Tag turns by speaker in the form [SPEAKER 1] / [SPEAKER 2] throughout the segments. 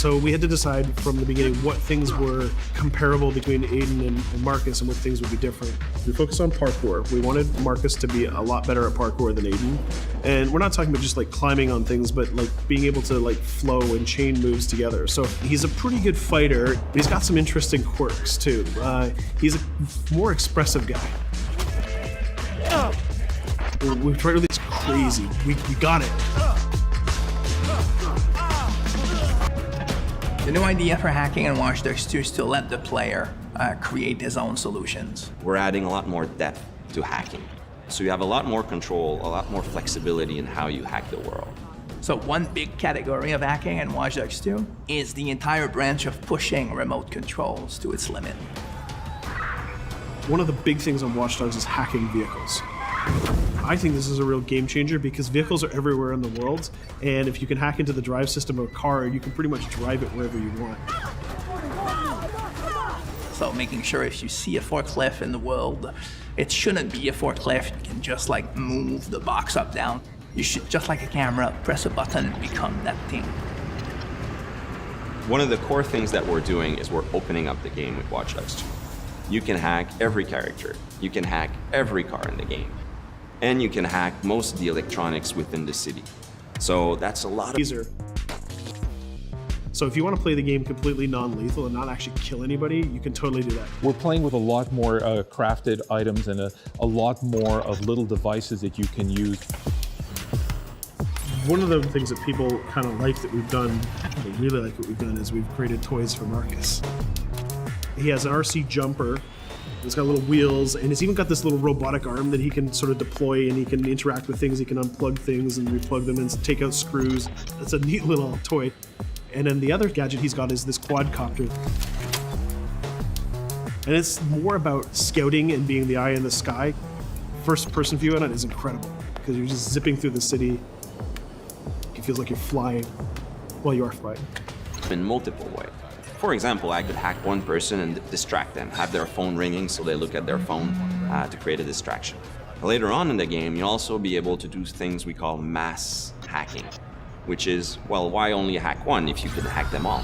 [SPEAKER 1] So we had to decide from the beginning what things were comparable between Aiden and Marcus and what things would be different. We focused on parkour. We wanted Marcus to be a lot better at parkour than Aiden. And we're not talking about just like climbing on things, but like being able to like flow and chain moves together. So he's a pretty good fighter, but he's got some interesting quirks too. He's a more expressive guy. We've tried this crazy. We got it.
[SPEAKER 2] The new idea for hacking in Watch Dogs 2 is to let the player create his own solutions.
[SPEAKER 3] We're adding a lot more depth to hacking. So you have a lot more control, a lot more flexibility in how you hack the world.
[SPEAKER 2] So one big category of hacking in Watch Dogs 2 is the entire branch of pushing remote controls to its limit.
[SPEAKER 1] One of the big things on Watch Dogs is hacking vehicles. I think this is a real game changer because vehicles are everywhere in the world, and if you can hack into the drive system of a car, you can pretty much drive it wherever you want.
[SPEAKER 2] So making sure if you see a forklift in the world, it shouldn't be a forklift. You can just like move the box up, down. You should, just like a camera, press a button and become that thing.
[SPEAKER 3] One of the core things that we're doing is we're opening up the game with Watch Dogs 2. You can hack every character. You can hack every car in the game. And you can hack most of the electronics within the city. So that's a lot of
[SPEAKER 1] easier. So if you want to play the game completely non-lethal and not actually kill anybody, you can totally do that.
[SPEAKER 4] We're playing with a lot more crafted items and a lot more of little devices that you can use.
[SPEAKER 1] One of the things that people kind of like that we've done, they really like what we've done, is we've created toys for Marcus. He has an RC jumper. It's got little wheels, and it's even got this little robotic arm that he can sort of deploy, and he can interact with things. He can unplug things and replug them and take out screws. It's a neat little toy. And then the other gadget he's got is this quadcopter. And it's more about scouting and being the eye in the sky. First person view on it is incredible because you're just zipping through the city. It feels like you're flying. Well, you are flying.
[SPEAKER 3] in multiple ways. For example, I could hack one person and distract them, have their phone ringing so they look at their phone to create a distraction. Later on in the game, you'll also be able to do things we call mass hacking, which is, well, why only hack one if you could hack them all?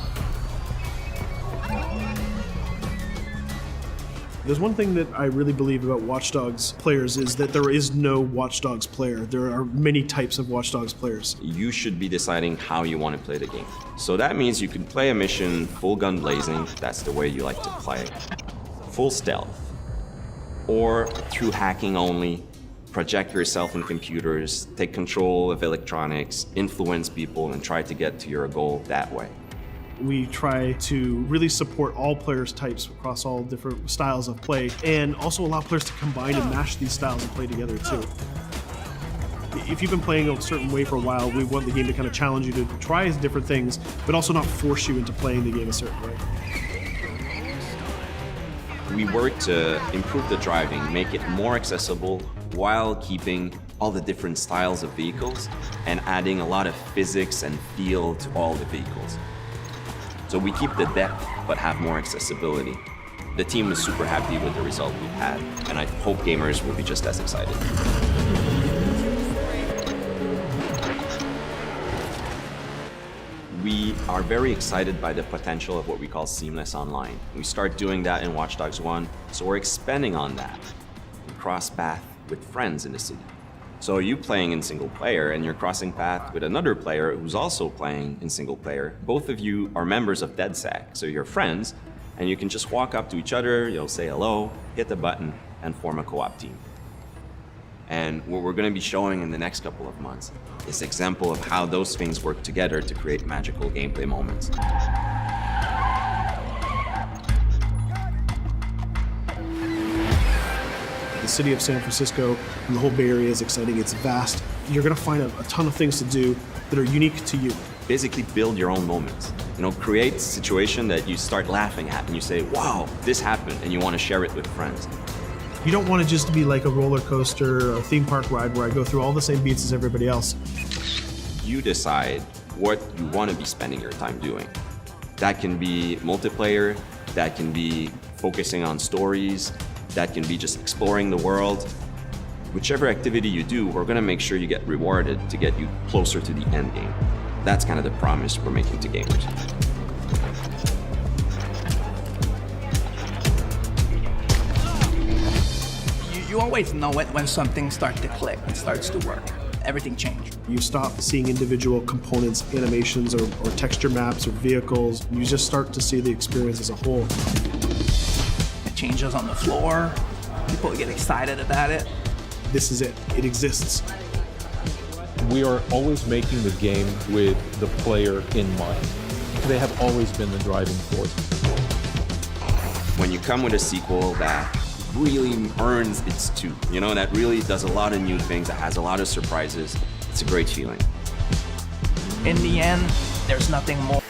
[SPEAKER 1] There's one thing that I really believe about Watch Dogs players is that there is no Watch Dogs player. There are many types of Watch Dogs players.
[SPEAKER 3] You should be deciding how you want to play the game. So that means you can play a mission full gun blazing, that's the way you like to play, full stealth, or through hacking only, project yourself in computers, take control of electronics, influence people, and try to get to your goal that way.
[SPEAKER 1] We try to really support all players' types across all different styles of play, and also allow players to combine and mash these styles and play together too. If you've been playing a certain way for a while, we want the game to kind of challenge you to try different things, but also not force you into playing the game a certain way.
[SPEAKER 3] We work to improve the driving, make it more accessible while keeping all the different styles of vehicles and adding a lot of physics and feel to all the vehicles. So we keep the depth, but have more accessibility. The team is super happy with the result we've had, and I hope gamers will be just as excited. We are very excited by the potential of what we call seamless online. We start doing that in Watch Dogs 1, so we're expanding on that. We cross path with friends in the city. So you playing in single player and you're crossing path with another player who's also playing in single player. Both of you are members of DedSec, so you're friends, and you can just walk up to each other, you'll say hello, hit the button, and form a co-op team. And what we're going to be showing in the next couple of months is an example of how those things work together to create magical gameplay moments.
[SPEAKER 1] The city of San Francisco and the whole Bay Area is exciting. It's vast. You're going to find a ton of things to do that are unique to you.
[SPEAKER 3] Basically build your own moments. You know, create a situation that you start laughing at and you say, wow, this happened, and you want to share it with friends.
[SPEAKER 1] You don't want to just be like a roller coaster or a theme park ride where I go through all the same beats as everybody else.
[SPEAKER 3] You decide what you want to be spending your time doing. That can be multiplayer, that can be focusing on stories, that can be just exploring the world. Whichever activity you do, we're going to make sure you get rewarded to get you closer to the end game. That's kind of the promise we're making to gamers.
[SPEAKER 2] You always know it when something starts to click, it starts to work. Everything changed.
[SPEAKER 1] You stop seeing individual components, animations, or texture maps, or vehicles. You just start to see the experience as a whole.
[SPEAKER 2] It changes on the floor. People get excited about it.
[SPEAKER 1] This is it. It exists.
[SPEAKER 4] We are always making the game with the player in mind. They have always been the driving force.
[SPEAKER 3] When you come with a sequel that really earns its due, that really does a lot of new things, that has a lot of surprises, it's a great feeling.
[SPEAKER 2] In the end, there's nothing more